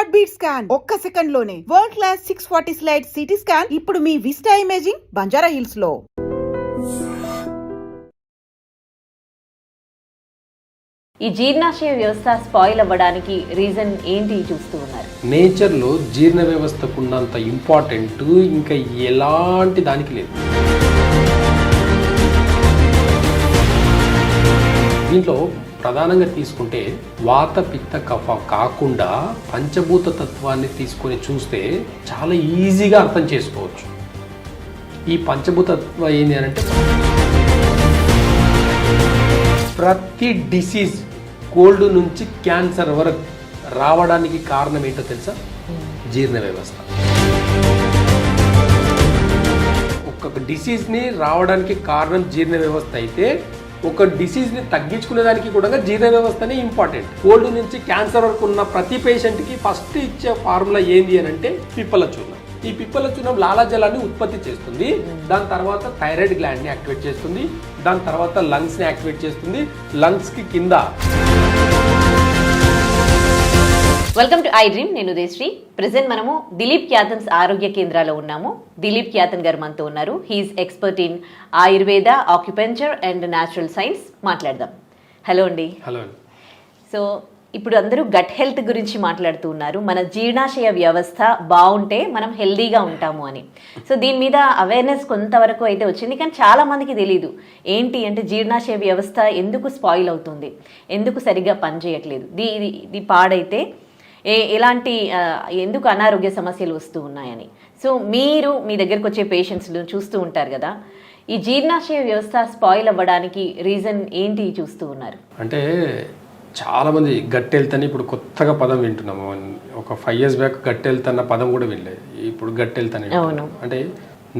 Heart beat scan ఒక్క second లోనే world class 640 slide CT scan ఇప్పుడు మీ విస్టా ఇమేజింగ్ బంజారా హిల్స్ లో. ఈ జీర్ణాశయ వ్యవస్థ స్పాయిల్ అవ్వడానికి రీజన్ ఏంటి చూస్తూ ఉన్నారు? నేచర్లో జీర్ణ వ్యవస్థకు ఉన్నంత ఇంపార్టెంట్ ఇంకా ఎలాంటి దానికి లేదు. దీంట్లో ప్రధానంగా తీసుకుంటే వాత పిత్త కఫ కాకుండా పంచభూత తత్వాన్ని తీసుకొని చూస్తే చాలా ఈజీగా అర్థం చేసుకోవచ్చు. ఈ పంచభూత తత్వం ఏంటి అని అంటే ప్రతి డిసీజ్ కోల్డ్ నుంచి క్యాన్సర్ వరకు రావడానికి కారణం ఏంటో తెలుసా? జీర్ణ వ్యవస్థ. ఒక్కొక్క డిసీజ్ని రావడానికి కారణం జీర్ణ వ్యవస్థ అయితే ఒక డిసీజ్ని తగ్గించుకునేదానికి కూడా జీర్ణ వ్యవస్థనే ఇంపార్టెంట్. కోల్డ్ నుంచి క్యాన్సర్ వరకు ఉన్న ప్రతి పేషెంట్కి ఫస్ట్ ఇచ్చే ఫార్ములా ఏంది అని అంటే పిప్పల చూర్ణం. ఈ పిప్పల చూర్ణం లాలాజలాన్ని ఉత్పత్తి చేస్తుంది. దాని తర్వాత థైరాయిడ్ గ్లాండ్ని యాక్టివేట్ చేస్తుంది. దాని తర్వాత లంగ్స్ని యాక్టివేట్ చేస్తుంది. లంగ్స్కి కింద. Welcome to I dream. నేను ఉదయశ్రీ. ప్రెసెంట్ మనము దిలీప్ క్యాథన్స్ ఆరోగ్య కేంద్రాలో ఉన్నాము. దిలీప్ క్యాథన్ గారు మనతో ఉన్నారు. He is expert in Ayurveda, acupuncture and natural science. మాట్లాడదాం. హలో అండి. హలో. సో ఇప్పుడు అందరూ గట్ హెల్త్ గురించి మాట్లాడుతూ ఉన్నారు. మన జీర్ణాశయ వ్యవస్థ బాగుంటే మనం హెల్దీగా ఉంటాము అని. సో దీని మీద అవేర్నెస్ కొంతవరకు అయితే వచ్చింది, కానీ చాలా మందికి తెలియదు. ఏంటి అంటే జీర్ణాశయ వ్యవస్థ ఎందుకు స్పాయిల్ అవుతుంది, ఎందుకు సరిగ్గా పనిచేయట్లేదు, ఇది పాడైతే ఎలాంటి ఎందుకు అనారోగ్య సమస్యలు వస్తూ ఉన్నాయని. సో మీరు మీ దగ్గరకు వచ్చే పేషెంట్స్ను చూస్తూ ఉంటారు కదా, ఈ జీర్ణాశయ వ్యవస్థ స్పాయిల్ అవ్వడానికి రీజన్ ఏంటి చూస్తూ ఉన్నారు? అంటే చాలామంది గట్ హెల్త్ అని ఇప్పుడు కొత్తగా పదం వింటున్నాము. ఒక 5 years బ్యాక్ గట్ హెల్త్ అన్న పదం కూడా వినలేదు. ఇప్పుడు గట్ హెల్త్ అని. అంటే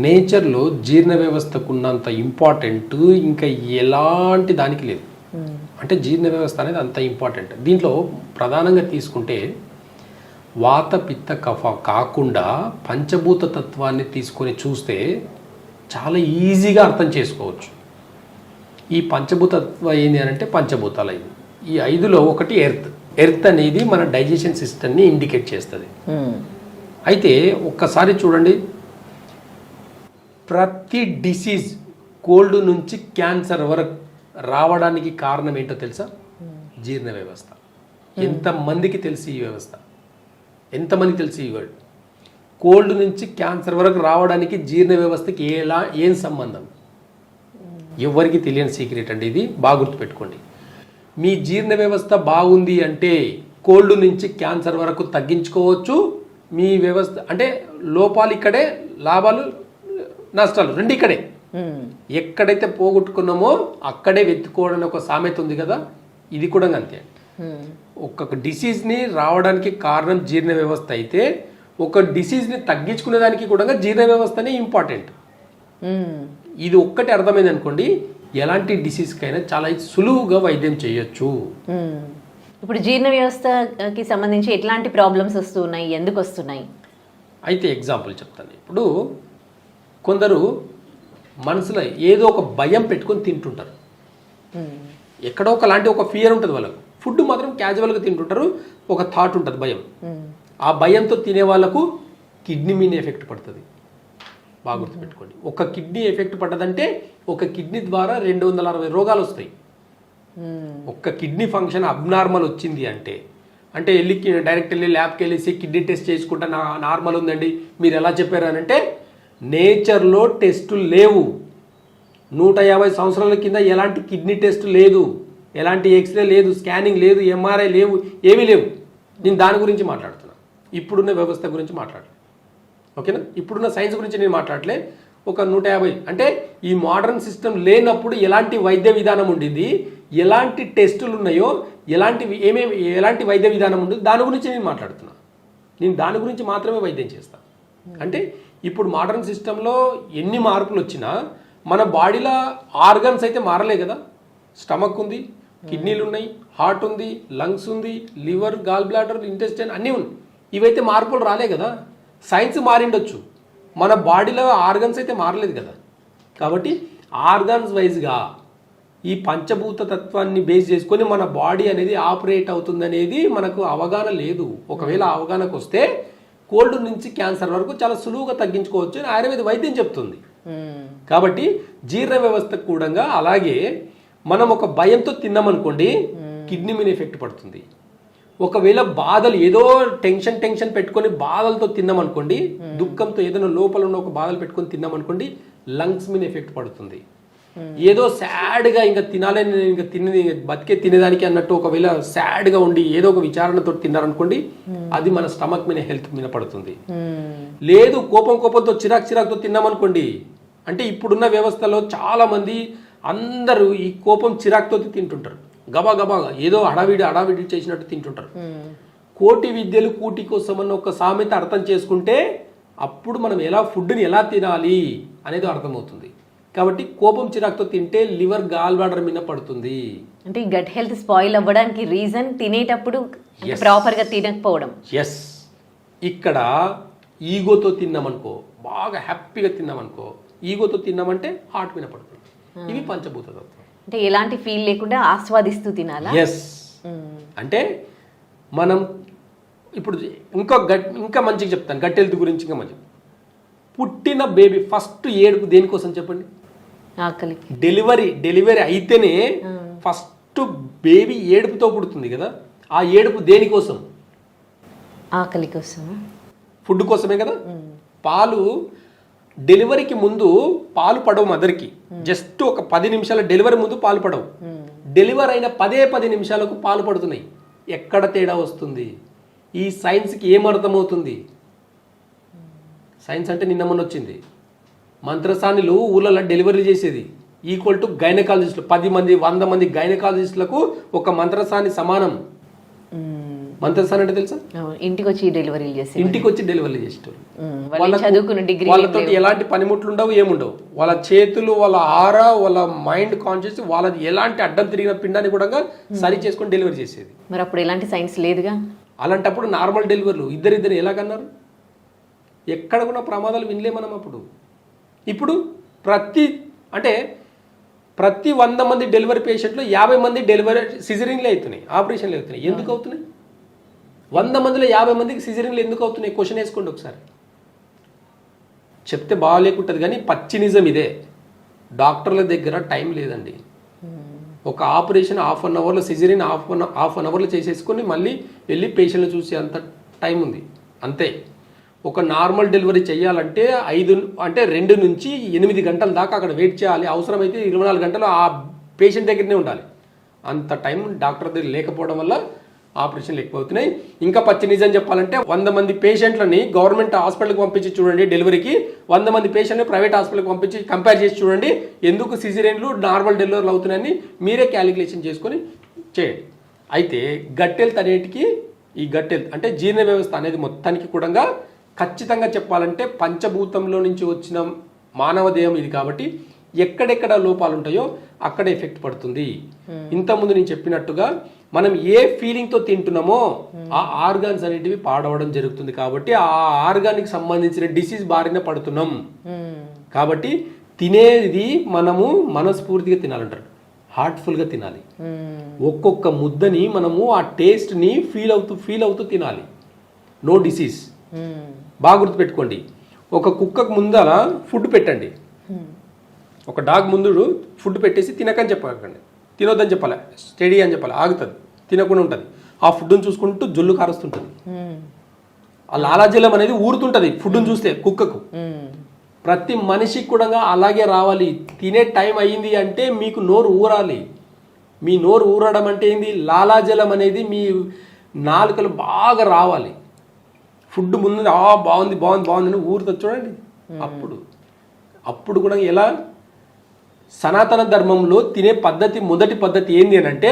నేచర్లో జీర్ణ వ్యవస్థకు ఉన్నంత ఇంపార్టెంట్ ఇంకా ఎలాంటి దానికి లేదు. అంటే జీర్ణ వ్యవస్థ అనేది అంత ఇంపార్టెంట్. దీంట్లో ప్రధానంగా తీసుకుంటే వాత పిత్త కఫ కాకుండా పంచభూత తత్వాన్ని తీసుకొని చూస్తే చాలా ఈజీగా అర్థం చేసుకోవచ్చు. ఈ పంచభూత తత్వం ఏంటి అని అంటే పంచభూతాలు 5. ఈ 5లో ఒకటి ఎర్త్. ఎర్త్ అనేది మన డైజెషన్ సిస్టమ్ని ఇండికేట్ చేస్తుంది. అయితే ఒక్కసారి చూడండి, ప్రతి డిసీజ్ కోల్డ్ నుంచి క్యాన్సర్ వరకు రావడానికి కారణం ఏంటో తెలుసా? జీర్ణ వ్యవస్థ. ఎంతమందికి తెలిసి ఈ వ్యవస్థ? ఎంతమందికి తెలిసి ఈ వర్డ్? కోల్డ్ నుంచి క్యాన్సర్ వరకు రావడానికి జీర్ణ వ్యవస్థకి ఏం సంబంధం? ఎవరికి తెలియని సీక్రెట్ అండి ఇది. బాగా గుర్తుపెట్టుకోండి. మీ జీర్ణ వ్యవస్థ బాగుంది అంటే కోల్డ్ నుంచి క్యాన్సర్ వరకు తగ్గించుకోవచ్చు. మీ వ్యవస్థ అంటే లోపాలు ఇక్కడే, లాభాలు నష్టాలు రెండు ఇక్కడే. ఎక్కడైతే పోగొట్టుకున్నామో అక్కడే వెతుక్కోవడానికి ఒక సామెత ఉంది కదా, ఇది కూడా అంతే. ఒక్కొక్క డిసీజ్ని రావడానికి కారణం జీర్ణ వ్యవస్థ అయితే ఒక డిసీజ్ని తగ్గించుకునేదానికి కూడా జీర్ణ వ్యవస్థనే ఇంపార్టెంట్. ఇది ఒక్కటి అర్థమైంది అనుకోండి, ఎలాంటి డిసీజ్కైనా చాలా సులువుగా వైద్యం చేయొచ్చు. ఇప్పుడు జీర్ణ వ్యవస్థకి సంబంధించి ఎట్లాంటి ప్రాబ్లమ్స్ వస్తున్నాయి, ఎందుకు వస్తున్నాయి? అయితే ఎగ్జాంపుల్ చెప్తాను. ఇప్పుడు కొందరు మనసులో ఏదో ఒక భయం పెట్టుకొని తింటుంటారు. ఎక్కడో ఒకలాంటి ఒక ఫియర్ ఉంటుంది వాళ్ళకు. ఫుడ్ మాత్రం క్యాజువల్గా తింటుంటారు. ఒక థాట్ ఉంటుంది, భయం. ఆ భయంతో తినే వాళ్ళకు కిడ్నీ మీద ఎఫెక్ట్ పడుతుంది. బాగా గుర్తుపెట్టుకోండి. ఒక కిడ్నీ ఎఫెక్ట్ పడ్డదంటే ఒక కిడ్నీ ద్వారా 260 రోగాలు వస్తాయి. ఒక్క కిడ్నీ ఫంక్షన్ అబ్నార్మల్ వచ్చింది అంటే డైరెక్ట్ వెళ్ళి ల్యాబ్కి వెళ్ళేసి కిడ్నీ టెస్ట్ చేసుకుంటా నార్మల్ ఉందండి మీరు ఎలా చెప్పారు అని అంటే, నేచర్లో టెస్టులు లేవు. 150 సంవత్సరాల కింద ఎలాంటి కిడ్నీ టెస్ట్ లేదు, ఎలాంటి ఎక్స్రే లేదు, స్కానింగ్ లేదు, ఎంఆర్ఐ లేవు, ఏమీ లేవు. నేను దాని గురించి మాట్లాడుతున్నా, ఇప్పుడున్న వ్యవస్థ గురించి మాట్లాడలే. ఓకేనా? ఇప్పుడున్న సైన్స్ గురించి నేను మాట్లాడలే. ఒక 150 అంటే ఈ మోడర్న్ సిస్టమ్ లేనప్పుడు ఎలాంటి వైద్య విధానం ఉండింది, ఎలాంటి టెస్టులు ఉన్నాయో, ఎలాంటి వైద్య విధానం ఉండదు, దాని గురించి నేను మాట్లాడుతున్నా. నేను దాని గురించి మాత్రమే వైద్యం చేస్తాను. అంటే ఇప్పుడు మోడర్న్ సిస్టంలో ఎన్ని మార్పులు వచ్చినా మన బాడీలో ఆర్గన్స్ అయితే మారలే కదా. స్టమక్ ఉంది, కిడ్నీలు ఉన్నాయి, హార్ట్ ఉంది, లంగ్స్ ఉంది, లివర్, గాల్ బ్లాడర్, ఇంటెస్టైన్ అన్నీ ఉన్నాయి. ఇవైతే మార్పులు రాలే కదా. సైన్స్ మారిండొచ్చు, మన బాడీలో ఆర్గన్స్ అయితే మారలేదు కదా. కాబట్టి ఆర్గన్స్ వైజ్గా ఈ పంచభూత తత్వాన్ని బేస్ చేసుకొని మన బాడీ అనేది ఆపరేట్ అవుతుంది అనేది మనకు అవగాహన లేదు. ఒకవేళ అవగాహనకు వస్తే కోల్డ్ నుంచి క్యాన్సర్ వరకు చాలా సులువుగా తగ్గించుకోవచ్చు అని ఆయుర్వేద వైద్యం చెప్తుంది. కాబట్టి జీర్ణ వ్యవస్థ కూడా అలాగే మనం ఒక భయంతో తిన్నామనుకోండి కిడ్నీ మీద ఎఫెక్ట్ పడుతుంది. ఒకవేళ బాధలు ఏదో టెన్షన్ పెట్టుకొని బాధలతో తిన్నామనుకోండి, దుఃఖంతో ఏదైనా లోపల ఉన్న ఒక బాధలు పెట్టుకొని తిన్నామనుకోండి లంగ్స్ మీద ఎఫెక్ట్ పడుతుంది. ఏదో సాడ్గా ఇంకా తినాలని ఇంకా బతికే తినేదానికి అన్నట్టు ఒకవేళ సాడ్గా ఉండి ఏదో ఒక విచారణతో తిన్నారనుకోండి అది మన స్టమక్ మీద హెల్త్ మీద పడుతుంది. లేదు కోపంతో చిరాకుతో తిన్నామనుకోండి, అంటే ఇప్పుడున్న వ్యవస్థలో చాలా మంది అందరూ ఈ కోపం చిరాకుతో తింటుంటారు, గబా ఏదో హడావిడి చేసినట్టు తింటుంటారు. కోటి విద్యలు కూటి కోసం అన్న ఒక సామెత అర్థం చేసుకుంటే అప్పుడు మనం ఫుడ్ని ఎలా తినాలి అనేది అర్థమవుతుంది. కాబట్టి కోపం చిరాకుతో తింటే లివర్ గాల్ బ్లాడర్ మీద పడుతుంది. అంటే ఈ గట్ హెల్త్ స్పాయిల్ అవ్వడానికి రీజన్ తినేటప్పుడు ప్రాపర్గా తినకపోవడం. ఎస్, ఇక్కడ ఈగోతో తిన్నామనుకో, బాగా హ్యాపీగా తిన్నామనుకో, ఈగోతో తిన్నామంటే హార్ట్ మీద పడుతుంది. ఇవి పంచభూత తత్వం. అంటే ఎలాంటి ఫీల్ లేకుండా ఆస్వాదిస్తూ తినాలా? ఎస్, అంటే మనం ఇప్పుడు ఇంకా మంచిగా చెప్తాను గట్ హెల్త్ గురించి. ఇంకా మంచి పుట్టిన బేబీ ఫస్ట్ ఏడుపు దేనికోసం చెప్పండి? ఆకలికి. డెలివరీ అయితేనే ఫస్ట్ బేబీ ఏడుపుతో పుడుతుంది కదా. ఆ ఏడుపు దేనికోసం? ఆకలి కోసం, ఫుడ్ కోసమే కదా. పాలు డెలివరీకి ముందు పాలు పడవు మదర్కి. జస్ట్ ఒక 10 నిమిషాల డెలివరీ ముందు పాలు పడవు. డెలివరీ అయిన 10 నిమిషాలకు పాలు పడుతున్నాయి. ఎక్కడ తేడా వస్తుంది? ఈ సైన్స్కి ఏం అర్థమవుతుంది? సైన్స్ అంటే నిన్న మొన్న వచ్చింది. మంత్రసానిలు ఊళ్ళలో డెలివరీ చేసేది ఈక్వల్ టు గైనకాలజిస్టులు. 10 మంది 100 మంది గైనకాలజిస్టులకు ఒక మంత్రసాని సమానం. మంత్రసాని అంటే తెలుసా? ఇంటికి వచ్చి డెలివరీలు చేసేవాళ్ళు. వాళ్ళతో ఎలాంటి పనిముట్లు ఉండవు, ఏముండవు. వాళ్ళ చేతులు, వాళ్ళ ఆరా, వాళ్ళ మైండ్ కాన్షియస్, వాళ్ళది ఎలాంటి అడ్డం తిరిగిన పిండాన్ని కూడా సరి చేసుకొని డెలివరీ చేసేది. మరి అప్పుడు ఎలాంటి సైన్స్ లేదుగా. అలాంటప్పుడు నార్మల్ డెలివరీలు ఇద్దరు ఎలాగన్నారు? ఎక్కడ కూడా ప్రమాదాలు వినలే మనం అప్పుడు. ఇప్పుడు ప్రతి 100 మంది డెలివరీ పేషెంట్లు 50 మంది డెలివరీ సిజరీన్లు అవుతున్నాయి, ఆపరేషన్లు అవుతున్నాయి. ఎందుకు అవుతున్నాయి? 100 మందిలో 50 మందికి సిజరీన్లు ఎందుకు అవుతున్నాయి? క్వశ్చన్ వేసుకోండి ఒకసారి. చెప్తే బాగాలేకుంటుంది కానీ పచ్చి నిజం ఇదే. డాక్టర్ల దగ్గర టైం లేదండి. ఒక ఆపరేషన్ 1/2 అవర్లో, సిజరీన్ 1/2 అవర్లో చేసేసుకొని మళ్ళీ వెళ్ళి పేషెంట్లు చూసే అంత టైం ఉంది అంతే. ఒక నార్మల్ డెలివరీ చేయాలంటే 2 నుంచి 8 గంటల దాకా అక్కడ వెయిట్ చేయాలి. అవసరమైతే 24 గంటలు ఆ పేషెంట్ దగ్గరనే ఉండాలి. అంత టైం డాక్టర్ దగ్గర లేకపోవడం వల్ల ఆపరేషన్లు ఎక్కువవుతున్నాయి. ఇంకా పచ్చి నిజం చెప్పాలంటే 100 మంది పేషెంట్లని గవర్నమెంట్ హాస్పిటల్కి పంపించి చూడండి డెలివరీకి, 100 మంది పేషెంట్ని ప్రైవేట్ హాస్పిటల్కి పంపించి కంపేర్ చేసి చూడండి ఎందుకు సిజరీన్లు నార్మల్ డెలివరీలు అవుతున్నాయని మీరే క్యాలిక్యులేషన్ చేసుకొని చేయండి. అయితే గట్ హెల్త్ అనేటికి, ఈ గట్ హెల్త్ అంటే జీర్ణ వ్యవస్థ అనేది మొత్తానికి కూడా ఖచ్చితంగా చెప్పాలంటే పంచభూతంలో నుంచి వచ్చిన మానవ దేహం ఇది. కాబట్టి ఎక్కడెక్కడ లోపాలు ఉంటాయో అక్కడ ఎఫెక్ట్ పడుతుంది. ఇంతకుముందు నేను చెప్పినట్టుగా మనం ఏ ఫీలింగ్తో తింటున్నామో ఆ ఆర్గాన్స్ అనేటివి పాడవడం జరుగుతుంది. కాబట్టి ఆ ఆర్గానికి సంబంధించిన డిసీజ్ బారిన పడుతున్నాం. కాబట్టి తినేది మనము మనస్ఫూర్తిగా తినాలంటారు, హార్ట్ఫుల్గా తినాలి. ఒక్కొక్క ముద్దని మనము ఆ టేస్ట్ని ఫీల్ అవుతూ తినాలి. No disease. బాగా గుర్తుపెట్టుకోండి. ఒక కుక్కకు ముందర ఫుడ్ పెట్టండి, ఒక డాగ్ ముందు ఫుడ్ పెట్టేసి తినకని చెప్పకండి, తినొద్దని చెప్పాలి, స్టడీ అని చెప్పాలి, ఆగుతుంది, తినకుండా ఉంటుంది. ఆ ఫుడ్ని చూసుకుంటూ జొల్లు కారుస్తుంటుంది. ఆ లాలాజలం అనేది ఊరుతుంటుంది ఫుడ్ని చూస్తే కుక్కకు. ప్రతి మనిషికి కూడా అలాగే రావాలి. తినే టైం అయ్యింది అంటే మీకు నోరు ఊరాలి. మీ నోరు ఊరడం అంటే ఏంది? లాలాజలం అనేది మీ నాలుకలు బాగా రావాలి. ఫుడ్ ముందు బాగుంది అని ఊరుతుంది చూడండి. అప్పుడు కూడా ఎలా సనాతన ధర్మంలో తినే పద్ధతి, మొదటి పద్ధతి ఏంది అని అంటే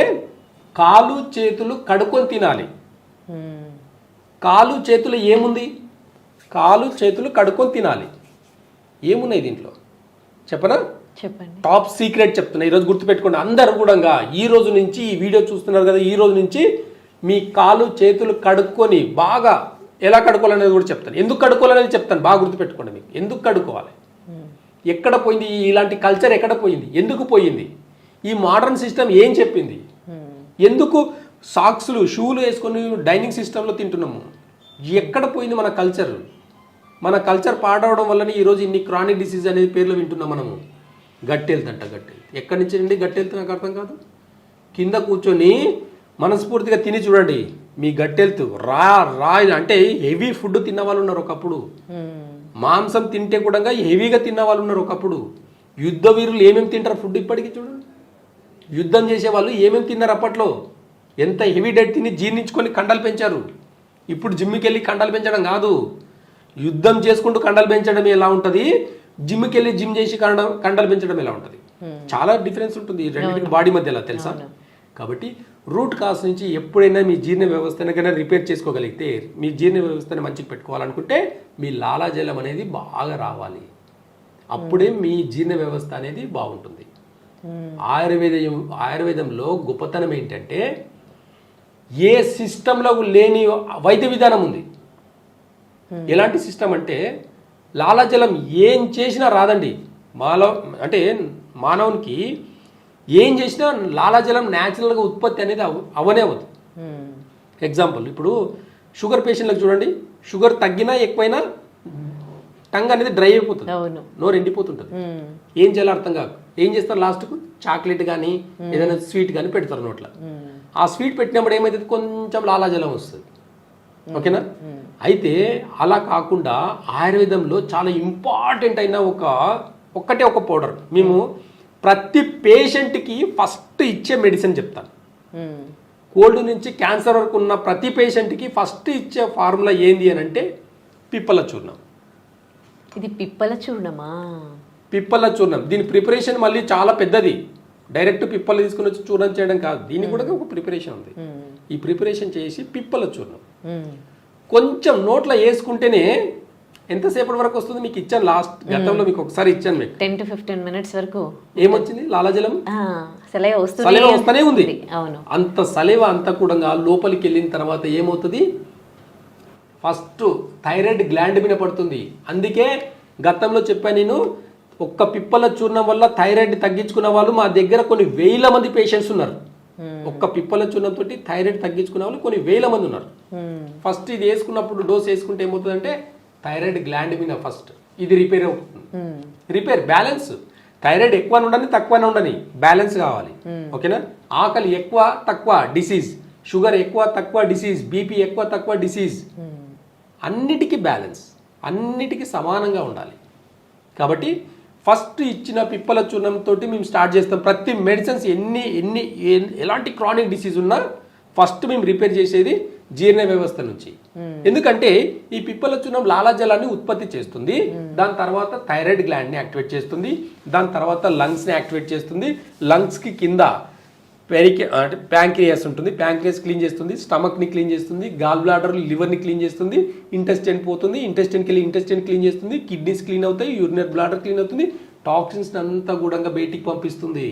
కాలు చేతులు కడుక్కొని తినాలి. కాలు చేతులు ఏముంది? కాలు చేతులు కడుక్కొని తినాలి. ఏమున్నాయి దీంట్లో చెప్పనా? చెప్పండి. టాప్ సీక్రెట్ చెప్తున్నా, ఈరోజు గుర్తుపెట్టుకోండి అందరూ కూడా. ఈ రోజు నుంచి ఈ వీడియో చూస్తున్నారు కదా, ఈ రోజు నుంచి మీ కాలు చేతులు కడుక్కొని బాగా ఎలా కడుక్కోవాలనేది కూడా చెప్తాను. ఎందుకు కడుక్కోవాలనేది చెప్తాను, బాగా గుర్తుపెట్టుకోండి. మీకు ఎందుకు కడుక్కోవాలి, ఎక్కడ పోయింది ఇలాంటి కల్చర్, ఎక్కడ పోయింది, ఎందుకు పోయింది? ఈ మోడర్న్ సిస్టమ్ ఏం చెప్పింది? ఎందుకు సాక్స్లు షూలు వేసుకొని డైనింగ్ సిస్టంలో తింటున్నాము? ఎక్కడ పోయింది మన కల్చర్? మన కల్చర్ పాడవడం వల్లనే ఈరోజు ఇన్ని క్రానిక్ డిసీజ్ అనేది పేర్లు వింటున్నాం మనము. గట్టి హెల్త్ అంట, గట్టి హెల్త్. ఎక్కడి నుంచి అండి గట్టి హెల్త్? నాకు అర్థం కాదు. కింద కూర్చొని మనస్ఫూర్తిగా తిని చూడండి, మీ గట్టి హెల్త్ రా అంటే హెవీ ఫుడ్ తిన్న వాళ్ళు ఉన్నారు ఒకప్పుడు. మాంసం తింటే కూడా హెవీగా తిన్న వాళ్ళు ఉన్నారు ఒకప్పుడు. యుద్ధ వీరులు ఏమేమి తింటారు ఫుడ్ ఇప్పటికీ చూడండి. యుద్ధం చేసే వాళ్ళు ఏమేమి తిన్నారు అప్పట్లో? ఎంత హెవీ డైట్ తిని జీర్ణించుకొని కండలు పెంచారు. ఇప్పుడు జిమ్కి వెళ్ళి కండలు పెంచడం కాదు, యుద్ధం చేసుకుంటూ కండలు పెంచడం ఎలా ఉంటుంది, జిమ్కి వెళ్ళి జిమ్ చేసి కండలు పెంచడం ఎలా ఉంటుంది. చాలా డిఫరెన్స్ ఉంటుంది ఈ రెండింటి బాడీ మధ్యలో, తెలుసా? కాబట్టి రూట్ కాజ్ నుంచి ఎప్పుడైనా మీ జీర్ణ వ్యవస్థను కన్నా రిపేర్ చేసుకోగలిగితే, మీ జీర్ణ వ్యవస్థను మంచిగా పెట్టుకోవాలనుకుంటే మీ లాలాజలం అనేది బాగా రావాలి. అప్పుడే మీ జీర్ణ వ్యవస్థ అనేది బాగుంటుంది. ఆయుర్వేదంలో గొప్పతనం ఏంటంటే ఏ సిస్టంలో లేని వైద్య విధానం ఉంది. ఎలాంటి సిస్టమ్ అంటే లాలాజలం ఏం చేసినా రాదండి. అంటే మానవునికి ఏం చేసినా లాలాజలం న్యాచురల్గా ఉత్పత్తి అనేది అవనే అవ్వదు. ఎగ్జాంపుల్, ఇప్పుడు షుగర్ పేషెంట్లకు చూడండి, షుగర్ తగ్గినా ఎక్కువైనా టంగ్ అనేది డ్రై అయిపోతుంది, నోరు ఎండిపోతుంటుంది. ఏం చేయాలో అర్థం కాదు. ఏం చేస్తారు? లాస్ట్కు చాక్లెట్ కానీ ఏదైనా స్వీట్ కానీ పెడతారు నోట్లో. ఆ స్వీట్ పెట్టినప్పుడు ఏమైతుంది? కొంచెం లాలాజలం వస్తుంది. ఓకేనా? అయితే అలా కాకుండా ఆయుర్వేదంలో చాలా ఇంపార్టెంట్ అయిన ఒక్కటే ఒక పౌడర్ మేము ప్రతి పేషెంట్కి ఫస్ట్ ఇచ్చే మెడిసిన్ చెప్తాను. కోల్డ్ నుంచి క్యాన్సర్ వరకు ఉన్న ప్రతి పేషెంట్కి ఫస్ట్ ఇచ్చే ఫార్ములా ఏంది అని అంటే పిప్పల చూర్ణం. ఇది పిప్పల చూర్ణమా? పిప్పల చూర్ణం. దీని ప్రిపరేషన్ మళ్ళీ చాలా పెద్దది. డైరెక్ట్ పిప్పలు తీసుకుని వచ్చి చూర్ణం చేయడం కాదు, దీనికి కూడా ఒక ప్రిపరేషన్ ఉంది. ఈ ప్రిపరేషన్ చేసి పిప్పల చూర్ణం కొంచెం నోట్లో వేసుకుంటేనే ఎంతసేపటి వరకు వస్తుంది మీకు ఇచ్చాను. లాస్ట్ గతంలో మీకు ఒకసారి ఇచ్చాను, మీకు 10 to 15 minutes వరకు ఏమొచ్చింది? లాలాజలం సలైవ వస్తూనే ఉంది. అవును. అంత సలైవ అంతా కూడా లోపలికి వెళ్ళిన తర్వాత ఏమవుతుంది? ఫస్ట్ థైరాయిడ్ గ్లాండ్ మీద పడుతుంది. అందుకే గతంలో చెప్పాను నేను, ఒక్క పిప్పల చూర్ణం వల్ల థైరాయిడ్ తగ్గించుకున్న వాళ్ళు మా దగ్గర కొన్ని వేల మంది పేషెంట్స్ ఉన్నారు. ఒక్క పిప్పల చూర్ణం తోటి థైరాయిడ్ తగ్గించుకున్న వాళ్ళు కొన్ని వేల మంది ఉన్నారు. ఫస్ట్ ఇది వేసుకున్నప్పుడు డోస్ వేసుకుంటే ఏమవుతుందంటే థైరాయిడ్ గ్లాండ్ మీద ఫస్ట్ ఇది రిపేర్ అవుతుంది. Repair balance. థైరాయిడ్ ఎక్కువ ఉండని తక్కువనే ఉండని, బ్యాలెన్స్ కావాలి. ఓకేనా? ఆకలి ఎక్కువ తక్కువ డిసీజ్, షుగర్ ఎక్కువ తక్కువ డిసీజ్, బీపీ ఎక్కువ తక్కువ డిసీజ్. అన్నిటికీ బ్యాలెన్స్, అన్నిటికీ సమానంగా ఉండాలి. కాబట్టి ఫస్ట్ ఇచ్చిన పిప్పల చూర్ణంతో మేము స్టార్ట్ చేస్తాం. ప్రతి మెడిసిన్స్ ఎలాంటి క్రానిక్ డిసీజ్ ఉన్నా ఫస్ట్ మేము రిపేర్ చేసేది జీర్ణ వ్యవస్థ నుంచి. ఎందుకంటే ఈ పిప్పల చూర్ణం లాలాజలాన్ని ఉత్పత్తి చేస్తుంది, దాని తర్వాత థైరాయిడ్ గ్లాండ్ని యాక్టివేట్ చేస్తుంది, దాని తర్వాత లంగ్స్ని యాక్టివేట్ చేస్తుంది. లంగ్స్కి కింద ప్యాంక్రియాస్ ఉంటుంది, ప్యాంక్రియాస్ క్లీన్ చేస్తుంది, స్టమక్ని క్లీన్ చేస్తుంది, గాల్ బ్లాడర్ లివర్ని క్లీన్ చేస్తుంది, ఇంటెస్టైన్ పోతుంది, ఇంటెస్టైన్కి వెళ్ళి ఇంటెస్టైన్ క్లీన్ చేస్తుంది, కిడ్నీస్ క్లీన్ అవుతాయి, యూరినరీ బ్లాడర్ క్లీన్ అవుతుంది, టాక్సిన్స్ అంతా కూడా బయటికి పంపిస్తుంది.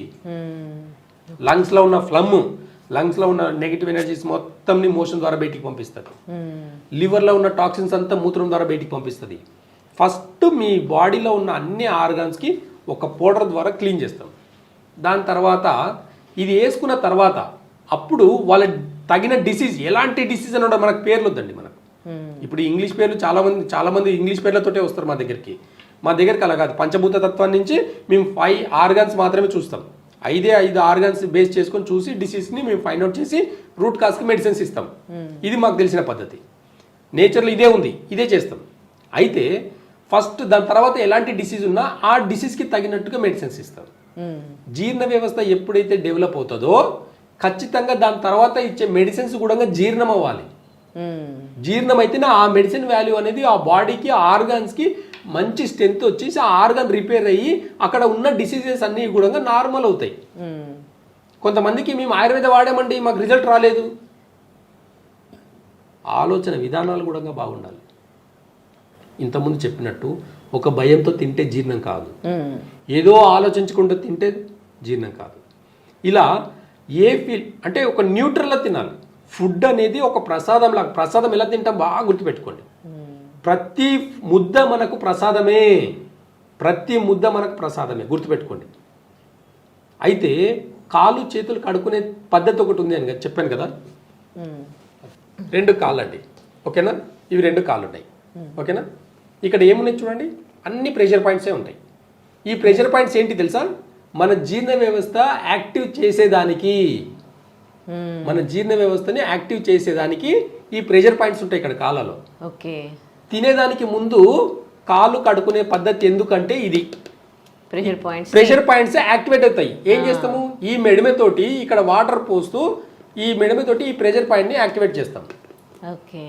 లంగ్స్లో ఉన్న ఫ్లమ్, లంగ్స్లో ఉన్న నెగిటివ్ ఎనర్జీస్ మొత్తంని మోషన్ ద్వారా బయటికి పంపిస్తుంది. లివర్లో ఉన్న టాక్సిన్స్ అంతా మూత్రం ద్వారా బయటికి పంపిస్తుంది. ఫస్ట్ మీ బాడీలో ఉన్న అన్ని ఆర్గాన్స్కి ఒక పౌడర్ ద్వారా క్లీన్ చేస్తాం. దాని తర్వాత ఇది వేసుకున్న తర్వాత అప్పుడు వాళ్ళ తగిన డిసీజ్, ఎలాంటి డిసీజ్ అని కూడా మనకు పేర్లు వద్దండి. మనకు ఇప్పుడు ఇంగ్లీష్ పేర్లు చాలా మంది ఇంగ్లీష్ పేర్లతోటే వస్తారు మా దగ్గరికి అలా కాదు. పంచభూత తత్వం నుంచి మేము 5 ఆర్గాన్స్ మాత్రమే చూస్తాం. 5 ఆర్గాన్స్ బేస్ చేసుకొని చూసి డిసీజ్ని మేము ఫైండ్ అవుట్ చేసి రూట్ కాజ్కి మెడిసిన్స్ ఇస్తాం. ఇది మాకు తెలిసిన పద్ధతి. నేచర్లో ఇదే ఉంది, ఇదే చేస్తాం. అయితే ఫస్ట్ దాని తర్వాత ఎలాంటి డిసీజ్ ఉన్నా ఆ డిసీజ్కి తగినట్టుగా మెడిసిన్స్ ఇస్తాం. జీర్ణ వ్యవస్థ ఎప్పుడైతే డెవలప్ అవుతుందో ఖచ్చితంగా దాని తర్వాత ఇచ్చే మెడిసిన్స్ కూడా జీర్ణం అవ్వాలి. జీర్ణం అయితేనే ఆ మెడిసిన్ వాల్యూ అనేది ఆ బాడీకి, ఆర్గాన్స్కి మంచి స్ట్రెంత్ వచ్చేసి ఆ ఆర్గాన్ రిపేర్ అయ్యి అక్కడ ఉన్న డిసీజెస్ అన్నీ కూడా నార్మల్ అవుతాయి. కొంతమందికి మేము ఆయుర్వేద వాడామండి మాకు రిజల్ట్ రాలేదు. ఆలోచన విధానాలు కూడా బాగుండాలి. ఇంతకుముందు చెప్పినట్టు ఒక భయంతో తింటే జీర్ణం కాదు, ఏదో ఆలోచించుకుంటూ తింటే జీర్ణం కాదు. ఇలా అంటే ఒక న్యూట్రల్లో తినాలి. ఫుడ్ అనేది ఒక ప్రసాదం లాగా. ప్రసాదం ఎలా తింటాం బాగా గుర్తుపెట్టుకోండి. ప్రతి ముద్ద మనకు ప్రసాదమే, గుర్తుపెట్టుకోండి. అయితే కాలు చేతులు కడుక్కునే పద్ధతి ఒకటి ఉంది అని చెప్పాను కదా, 2 కాళ్ళు అండి, ఓకేనా? ఇవి 2 కాళ్ళు ఉన్నాయి, ఓకేనా? ఇక్కడ ఏమున్నాయి చూడండి, అన్ని ప్రెషర్ పాయింట్సే ఉంటాయి. ఈ ప్రెషర్ పాయింట్స్ ఏంటి తెలుసా? మన జీర్ణ వ్యవస్థ యాక్టివ్ చేసేదానికి, మన జీర్ణ వ్యవస్థని యాక్టివ్ చేసేదానికి ఈ ప్రెషర్ పాయింట్స్ ఉంటాయి ఇక్కడ కాళ్ళలో. ఓకే. తినేదానికి ముందు కాళ్ళు కడుక్కునే పద్ధతి ఎందుకంటే ఇది ప్రెషర్ పాయింట్స్ యాక్టివేట్ అవుతాయి. ఏం చేస్తాము, ఈ మెడిమెతోటి ఇక్కడ వాటర్ పోస్తూ ఈ మెడిమెతోటి ఈ ప్రెషర్ పాయింట్ ని యాక్టివేట్ చేస్తాం. ఓకే.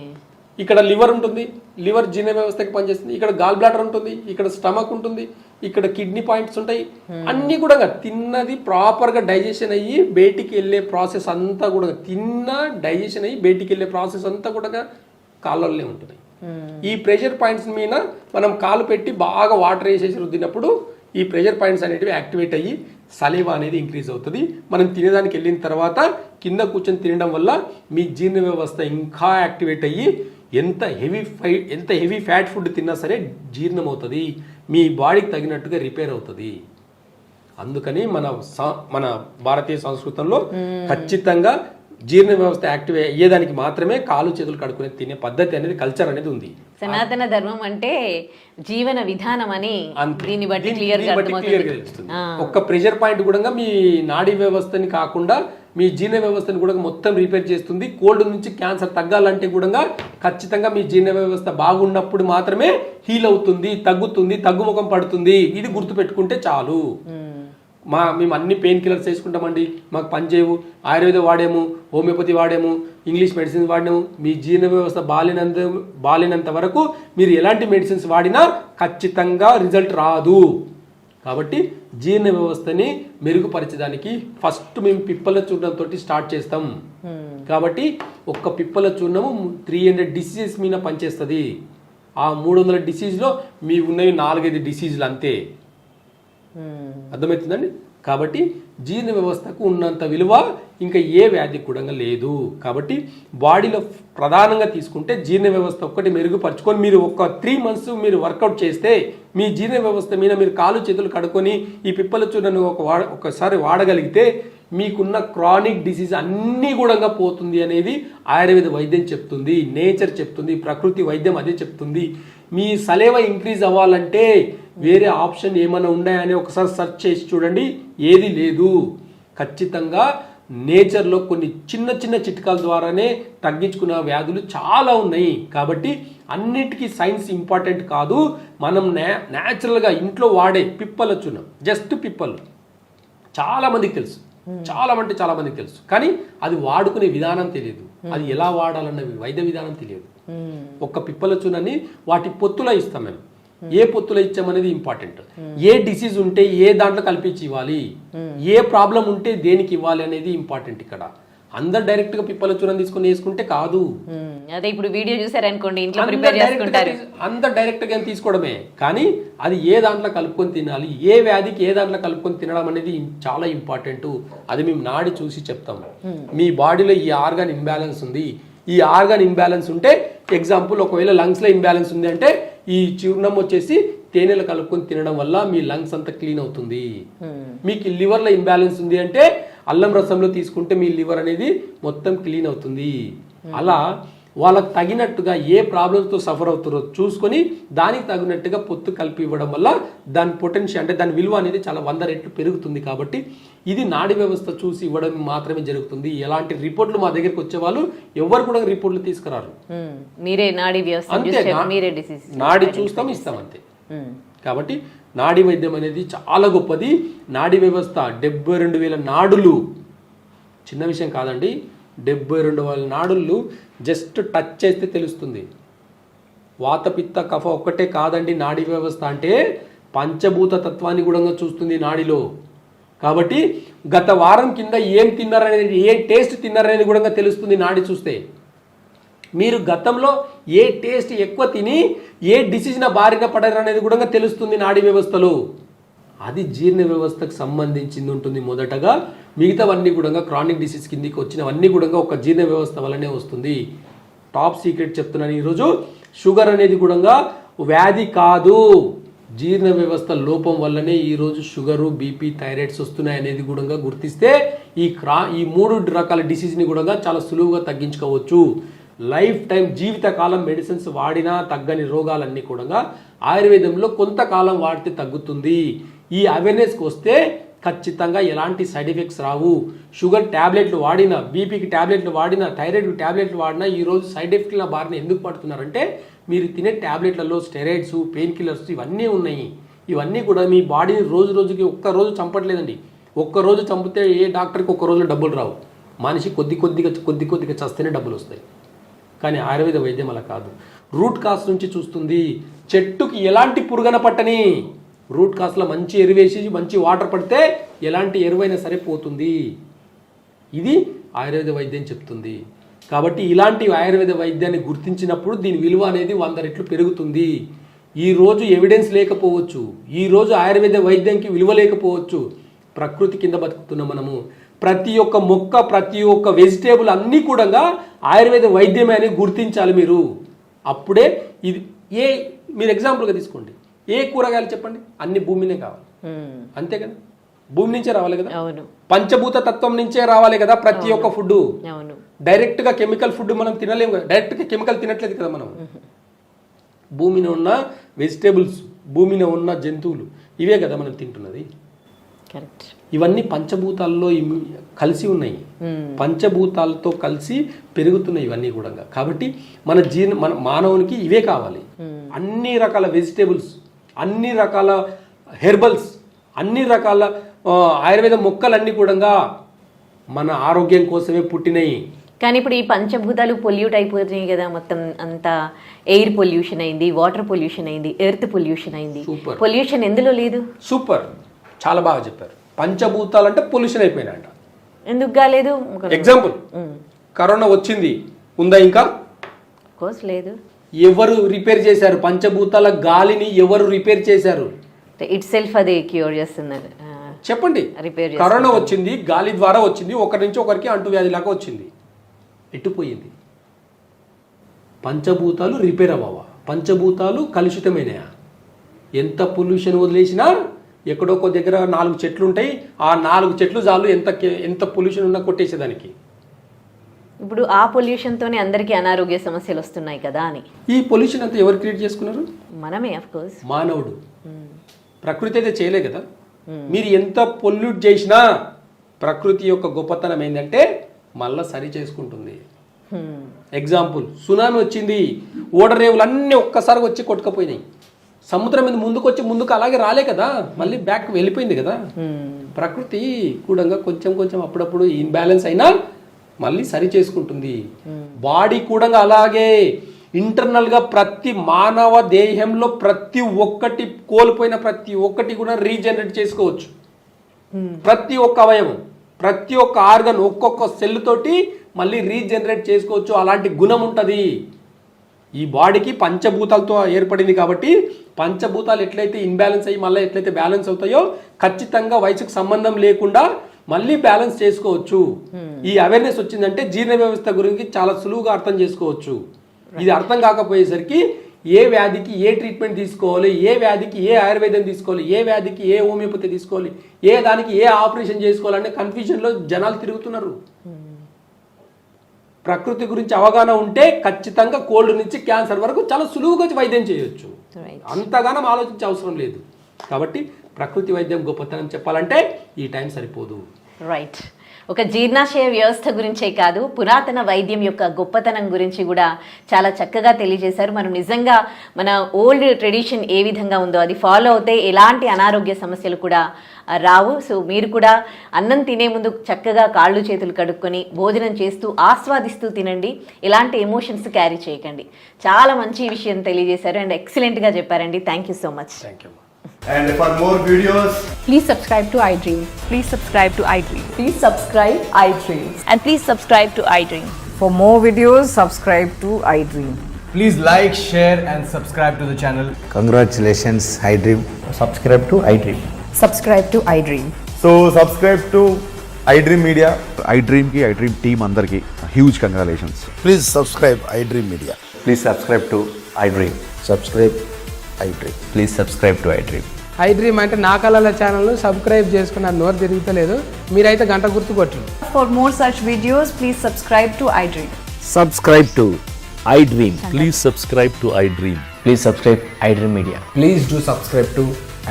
ఇక్కడ లివర్ ఉంటుంది, లివర్ జీర్ణ వ్యవస్థకి పనిచేస్తుంది. ఇక్కడ గాల్ బ్లాడర్ ఉంటుంది, ఇక్కడ స్టమక్ ఉంటుంది, ఇక్కడ కిడ్నీ పాయింట్స్ ఉంటాయి. అన్ని కూడా తిన్నది ప్రాపర్ గా డైజెషన్ అయ్యి బయటికి వెళ్ళే ప్రాసెస్ అంతా కూడా, తిన్న డైజెషన్ అయ్యి బయటికి వెళ్ళే ప్రాసెస్ అంతా కూడా కాళ్ళల్లో ఉంటుంది. ఈ ప్రెషర్ పాయింట్స్ మీద మనం కాలు పెట్టి బాగా వాటర్ వేసేసి రుద్దినప్పుడు ఈ ప్రెషర్ పాయింట్స్ అనేటివి యాక్టివేట్ అయ్యి సలీవా అనేది ఇంక్రీజ్ అవుతుంది. మనం తినేదానికి వెళ్ళిన తర్వాత కింద కూర్చొని తినడం వల్ల మీ జీర్ణ వ్యవస్థ ఇంకా యాక్టివేట్ అయ్యి ఎంత హెవీ ఫ్యాట్ ఫుడ్ తిన్నా సరే జీర్ణం అవుతుంది, మీ బాడీకి తగినట్టుగా రిపేర్ అవుతుంది. అందుకని మన భారతీయ సంస్కృతంలో ఖచ్చితంగా జీర్ణ వ్యవస్థ యాక్టివ్ అయ్యేదానికి మాత్రమే కాలు చేతులు కడుక్కునే తినే పద్ధతి అనేది, కల్చర్ అనేది ఉంది. సనాతన ధర్మం అంటే జీవన విధానం అని దీన్ని బట్టి క్లియర్ గా తెలుస్తుంది. ఒక్క ప్రెషర్ పాయింట్ కూడా మీ నాడీ వ్యవస్థని కాకుండా మీ జీర్ణ వ్యవస్థని కూడా మొత్తం రిపేర్ చేస్తుంది. కోల్డ్ నుంచి క్యాన్సర్ తగ్గాలంటే కూడా ఖచ్చితంగా మీ జీర్ణ వ్యవస్థ బాగున్నప్పుడు మాత్రమే హీల్ అవుతుంది, తగ్గుతుంది, తగ్గుముఖం పడుతుంది. ఇది గుర్తుపెట్టుకుంటే చాలు. మేము అన్ని పెయిన్ కిల్లర్స్ వేసుకుంటామండి, మాకు పనిచేయవు, ఆయుర్వేదం వాడాము, హోమియోపతి వాడాము, ఇంగ్లీష్ మెడిసిన్స్ వాడినాము. మీ జీర్ణ వ్యవస్థ బాలినంత వరకు మీరు ఎలాంటి మెడిసిన్స్ వాడినా ఖచ్చితంగా రిజల్ట్ రాదు. కాబట్టి జీర్ణ వ్యవస్థని మెరుగుపరచడానికి ఫస్ట్ మేము పిప్పల చూర్ణంతో స్టార్ట్ చేస్తాం. కాబట్టి ఒక్క పిప్పల చూర్ణము 300 డిసీజెస్ మీద పనిచేస్తుంది. ఆ 300 డిసీజ్లో మీ ఉన్నవి 4-5 డిసీజులు అంతే. అర్థమవుతుందండి? కాబట్టి జీర్ణ వ్యవస్థకు ఉన్నంత విలువ ఇంకా ఏ వ్యాధికి కూడా లేదు. కాబట్టి బాడీలో ప్రధానంగా తీసుకుంటే జీర్ణ వ్యవస్థ ఒక్కటి మెరుగుపరుచుకొని మీరు ఒక 3 months మీరు వర్కౌట్ చేస్తే మీ జీర్ణ వ్యవస్థ మీద మీరు కాలు చేతులు కడుక్కొని ఈ పిప్పల చూడను ఒకసారి వాడగలిగితే మీకున్న క్రానిక్ డిసీజ్ అన్నీ కూడా పోతుంది అనేది ఆయుర్వేద వైద్యం చెప్తుంది, నేచర్ చెప్తుంది, ప్రకృతి వైద్యం అదే చెప్తుంది. మీ సలేవా ఇంక్రీజ్ అవ్వాలంటే వేరే ఆప్షన్ ఏమైనా ఉన్నాయని ఒకసారి సెర్చ్ చేసి చూడండి, ఏది లేదు. ఖచ్చితంగా నేచర్లో కొన్ని చిన్న చిన్న చిట్కాల ద్వారానే తగ్గించుకున్న వ్యాధులు చాలా ఉన్నాయి. కాబట్టి అన్నిటికీ సైన్స్ ఇంపార్టెంట్ కాదు. మనం న్యాచురల్గా ఇంట్లో వాడే పిప్పల చూర్ణం, జస్ట్ పిప్పలు చాలా మందికి తెలుసు, చాలా మందికి తెలుసు. కానీ అది వాడుకునే విధానం తెలియదు, అది ఎలా వాడాలన్న వైద్య విధానం తెలియదు. ఒక్క పిప్పల చూర్ణాన్ని వాటి పొత్తులో ఇస్తాం మేము. ఏ పొత్తులో ఇచ్చామనేది ఇంపార్టెంట్. ఏ డిసీజ్ ఉంటే ఏ దాంట్లో కల్పించి ఇవ్వాలి, ఏ ప్రాబ్లం ఉంటే దేనికి ఇవ్వాలి అనేది ఇంపార్టెంట్. ఇక్కడ అందరు డైరెక్ట్ గా పిప్పల చూర్ణం తీసుకుని వేసుకుంటే కాదు. అదే ఇప్పుడు వీడియో చూసారనుకోండి, ఇంట్లో ప్రిపేర్ చేసుకుంటారు, అందరు డైరెక్ట్ గా తీసుకోవడమే. కానీ అది ఏ దాంట్లో కలుపుకొని తినాలి, ఏ వ్యాధికి ఏ దాంట్లో కలుపుకొని తినడం అనేది చాలా ఇంపార్టెంట్. అది మేము నాడి చూసి చెప్తాము. మీ బాడీలో ఈ ఆర్గాన్ ఇంబ్యాలెన్స్ ఉంది, ఈ ఆర్గాన్ ఇంబ్యాలెన్స్ ఉంటే ఎగ్జాంపుల్ ఒకవేళ లంగ్స్ లో ఇంబ్యాలెన్స్ ఉంది అంటే ఈ చూర్ణం వచ్చేసి తేనెలు కలుపుకొని తినడం వల్ల మీ లంగ్స్ అంతా క్లీన్ అవుతుంది. మీకు లివర్ లో ఇంబ్యాలెన్స్ ఉంది అంటే అల్లం రసంలో తీసుకుంటే మీ లివర్ అనేది మొత్తం క్లీన్ అవుతుంది. అలా వాళ్ళకి తగినట్టుగా ఏ ప్రాబ్లమ్స్తో సఫర్ అవుతారో చూసుకొని దానికి తగినట్టుగా పొత్తు కలిపి ఇవ్వడం వల్ల దాని పొటెన్షియల్ అంటే దాని విలువ అనేది చాలా 100 రెట్లు పెరుగుతుంది. కాబట్టి ఇది నాడీ వ్యవస్థ చూసి ఇవ్వడం మాత్రమే జరుగుతుంది. ఎలాంటి రిపోర్ట్లు మా దగ్గరికి వచ్చే వాళ్ళు ఎవరు కూడా రిపోర్ట్లు తీసుకురారు. మీరే నాడీ వ్యవస్థ నాడీ చూస్తాం, ఇస్తాం అంతే. కాబట్టి నాడీ వైద్యం అనేది చాలా గొప్పది. నాడీ వ్యవస్థ 72,000 నాడులు చిన్న విషయం కాదండి. 72,000 నాడులు జస్ట్ టచ్ చేస్తే తెలుస్తుంది. వాత పిత్త కఫ ఒక్కటే కాదండి నాడీ వ్యవస్థ అంటే, పంచభూత తత్వాన్ని కూడా చూస్తుంది నాడిలో. కాబట్టి గత వారం కింద ఏం తిన్నారనేది, ఏ టేస్ట్ తిన్నారనేది కూడా తెలుస్తుంది నాడి చూస్తే. మీరు గతంలో ఏ టేస్ట్ ఎక్కువ తిని ఏ డిసీజ్న బారిన పడారు అనేది కూడా తెలుస్తుంది నాడీ వ్యవస్థలో. అది జీర్ణ వ్యవస్థకు సంబంధించింది ఉంటుంది మొదటగా. మిగతావన్నీ కూడా క్రానిక్ డిసీజ్ కిందికి వచ్చినవన్నీ కూడా ఒక జీర్ణ వ్యవస్థ వల్లనే వస్తుంది. టాప్ సీక్రెట్ చెప్తున్నాను ఈరోజు, షుగర్ అనేది కూడా వ్యాధి కాదు. జీర్ణ వ్యవస్థ లోపం వల్లనే ఈరోజు షుగరు, బీపీ, థైరాయిడ్స్ వస్తున్నాయి అనేది కూడా గుర్తిస్తే ఈ 3 రకాల డిసీజ్ని కూడా చాలా సులువుగా తగ్గించుకోవచ్చు. లైఫ్ టైం జీవితకాలం మెడిసిన్స్ వాడినా తగ్గని రోగాలన్నీ కూడా ఆయుర్వేదంలో కొంతకాలం వాడితే తగ్గుతుంది. ఈ అవేర్నెస్కి వస్తే ఖచ్చితంగా ఎలాంటి సైడ్ ఎఫెక్ట్స్ రావు. షుగర్ ట్యాబ్లెట్లు వాడినా, బీపీకి ట్యాబ్లెట్లు వాడినా, థైరాయిడ్ ట్యాబ్లెట్లు వాడినా ఈరోజు సైడ్ ఎఫెక్ట్ల బారిన ఎందుకు పడుతున్నారంటే మీరు తినే ట్యాబ్లెట్లలో స్టెరాయిడ్స్, పెయిన్ కిల్లర్స్ ఇవన్నీ ఉన్నాయి. ఇవన్నీ కూడా మీ బాడీని రోజు రోజుకి ఒక్కరోజు చంపట్లేదండి. ఒక్కరోజు చంపితే ఏ డాక్టర్కి ఒక్క రోజులో డబ్బులు రావు. మనిషి కొద్ది కొద్దిగా చస్తేనే డబ్బులు వస్తాయి. కానీ ఆయుర్వేద వైద్యం అలా కాదు. రూట్ కాస్ నుంచి చూస్తుంది. చెట్టుకి ఎలాంటి పురుగన పట్టని రూట్ కాస్లో మంచి ఎరువేసి మంచి వాటర్ పడితే ఎలాంటి ఎరువైనా సరే పోతుంది. ఇది ఆయుర్వేద వైద్యం చెప్తుంది. కాబట్టి ఇలాంటి ఆయుర్వేద వైద్యాన్ని గుర్తించినప్పుడు దీని విలువ అనేది 100 రెట్లు పెరుగుతుంది. ఈరోజు ఎవిడెన్స్ లేకపోవచ్చు, ఈరోజు ఆయుర్వేద వైద్యానికి విలువ లేకపోవచ్చు. ప్రకృతి కింద బతుకుతున్న మనము ప్రతి ఒక్క మొక్క, ప్రతి ఒక్క వెజిటేబుల్ అన్నీ కూడా ఆయుర్వేద వైద్యమే అని గుర్తించాలి మీరు. అప్పుడే ఇది మీరు ఎగ్జాంపుల్గా తీసుకోండి. ఏ కూరగాయలు చెప్పండి, అన్ని భూమినే కావాలి, అంతే కదా, భూమి నుంచే రావాలి కదా, పంచభూత తత్వం నుంచే రావాలి కదా ప్రతి ఒక్క ఫుడ్. డైరెక్ట్గా కెమికల్ ఫుడ్ మనం తినలేము కదా, డైరెక్ట్గా కెమికల్ తినట్లేదు కదా మనం. భూమిలో ఉన్న వెజిటేబుల్స్, భూమిలో ఉన్న జంతువులు ఇవే కదా మనం తింటున్నది. ఇవన్నీ పంచభూతాల్లో కలిసి ఉన్నాయి, పంచభూతాలతో కలిసి పెరుగుతున్నాయి ఇవన్నీ కూడా. కాబట్టి మన మానవునికి ఇవే కావాలి. అన్ని రకాల వెజిటేబుల్స్, అన్ని రకాల హెర్బల్స్, అన్ని రకాల ఆయుర్వేద మొక్కలన్నీ కూడా మన ఆరోగ్యం కోసమే పుట్టినాయి. కానీ ఇప్పుడు ఈ పంచభూతాలు పొల్యూట్ అయిపోతున్నాయి కదా, మొత్తం అంతా ఎయిర్ పొల్యూషన్ అయింది, వాటర్ పొల్యూషన్ అయింది, ఎర్త్ పొల్యూషన్ అయింది. పొల్యూషన్ ఎందులో లేదు? సూపర్, చాలా బాగా చెప్పారు. పంచభూతాలు అంటే పొల్యూషన్ అయిపోయినాయంట. ఎందుకు కాలేదు? ఎగ్జాంపుల్, కరోనా వచ్చింది, ఉందా ఇంకా? కోర్స్ లేదు. ఎవరు రిపేర్ చేశారు? పంచభూతాల గాలిని ఎవరు రిపేర్ చేశారు? ఇట్ సెల్ఫ్ అది క్యూర్ చేస్తున్నారు. చెప్పండి. కరోనా వచ్చింది, గాలి ద్వారా వచ్చింది, ఒకరి నుంచి ఒకరికి అంటువ్యాధిలాగా వచ్చింది, ఎట్టుపోయింది. పంచభూతాలు రిపేర్ అవ్వవా? పంచభూతాలు కలుషితమైనయా? ఎంత పొల్యూషన్ వదిలేసినా ఎక్కడో ఒక దగ్గర 4 చెట్లు ఉంటాయి, ఆ 4 చెట్లు చాలు ఎంత పొల్యూషన్ ఉన్నా కొట్టేసేదానికి. ఇప్పుడు ఆ పొల్యూషన్తోనే అందరికీ అనారోగ్య సమస్యలు వస్తున్నాయి కదా అని. ఈ పొల్యూషన్ అంతా ఎవరు క్రియేట్ చేసుకున్నారు? మనమే, ఆఫ్ కోర్స్, మానవుడు. ప్రకృతి అయితే చేయలే కదా. మీరు ఎంత పొల్యూట్ చేసినా ప్రకృతి యొక్క గొప్పతనం ఏంటంటే మళ్ళా సరి చేసుకుంటుంది. ఎగ్జాంపుల్, సునామీ వచ్చింది, ఓడరేవులు అన్నీ ఒక్కసారి వచ్చి కొట్టుకపోయినాయి. సముద్రం మీద ముందుకు అలాగే రాలే కదా, మళ్ళీ బ్యాక్ వెళ్ళిపోయింది కదా. ప్రకృతి కూడా కొంచెం అప్పుడప్పుడు ఇన్బ్యాలెన్స్ అయినా మళ్ళీ సరి చేసుకుంటుంది. బాడీ కూడా అలాగే ఇంటర్నల్గా ప్రతి మానవ దేహంలో ప్రతి ఒక్కటి కోల్పోయిన ప్రతి ఒక్కటి కూడా రీజనరేట్ చేసుకోవచ్చు. ప్రతి ఒక్క అవయవం, ప్రతి ఒక్క ఆర్గన్, ఒక్కొక్క సెల్ తోటి మళ్ళీ రీజనరేట్ చేసుకోవచ్చు. అలాంటి గుణం ఉంటుంది ఈ బాడీకి. పంచభూతాలతో ఏర్పడింది కాబట్టి పంచభూతాలు ఎట్లయితే ఇన్బ్యాలెన్స్ అయ్యి మళ్ళీ ఎట్లయితే బ్యాలెన్స్ అవుతాయో ఖచ్చితంగా వయసుకు సంబంధం లేకుండా మళ్ళీ బ్యాలెన్స్ చేసుకోవచ్చు. ఈ అవేర్నెస్ వచ్చిందంటే జీర్ణ వ్యవస్థ గురించి చాలా సులువుగా అర్థం చేసుకోవచ్చు. ఇది అర్థం కాకపోయేసరికి ఏ వ్యాధికి ఏ ట్రీట్మెంట్ తీసుకోవాలి, ఏ వ్యాధికి ఏ ఆయుర్వేదం తీసుకోవాలి, ఏ వ్యాధికి ఏ హోమియోపతి తీసుకోవాలి, ఏ దానికి ఏ ఆపరేషన్ చేసుకోవాలనే కన్ఫ్యూజన్లో జనాలు తిరుగుతున్నారు. ప్రకృతి గురించి అవగాహన ఉంటే ఖచ్చితంగా కోల్డ్ నుంచి క్యాన్సర్ వరకు చాలా సులువుగా వైద్యం చేయొచ్చు. అంతగానం ఆలోచించే అవసరం లేదు. కాబట్టి ప్రకృతి వైద్యం గొప్పతనం చెప్పాలంటే ఈ టైం సరిపోదు. రైట్. ఒక జీర్ణాశయ వ్యవస్థ గురించే కాదు, పురాతన వైద్యం యొక్క గొప్పతనం గురించి కూడా చాలా చక్కగా తెలియజేశారు. మనం నిజంగా మన ఓల్డ్ ట్రెడిషన్ ఏ విధంగా ఉందో అది ఫాలో అవుతే ఎలాంటి అనారోగ్య సమస్యలు కూడా రావు. సో మీరు కూడా అన్నం తినే ముందు చక్కగా కాళ్ళు చేతులు కడుక్కొని భోజనం చేస్తూ ఆస్వాదిస్తూ తినండి. ఎలాంటి ఎమోషన్స్ క్యారీ చేయకండి. చాలా మంచి విషయం తెలియజేశారు అండ్ ఎక్సలెంట్గా చెప్పారండి. Thank you so much. Thank you. And for more videos, please subscribe to iDream. Please subscribe to iDream. Please subscribe iDream. And please subscribe to iDream. For more videos, subscribe to iDream. please like, share and subscribe to the channel. Congratulations, iDream. Subscribe to iDream. Subscribe to iDream. So subscribe to iDream Media. iDream team andarki huge congratulations. Please subscribe iDream Media. Please subscribe to iDream. Subscribe iDream. Please subscribe to iDream. I dream అంటే నా కళల ఛానల్ను subscribe చేసుకున్న నోరు తిరుగుతలేదు, మీరైతే గంట గుర్తు కొట్టండి. For more such videos, please subscribe to iDream. Subscribe to iDream. Please subscribe to iDream. Please subscribe iDream Media. Please do subscribe to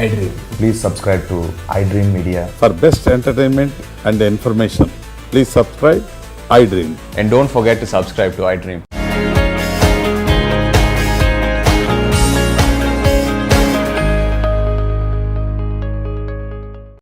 iDream. Please subscribe to iDream Media. For best entertainment and information, please subscribe iDream. And don't forget to subscribe to iDream.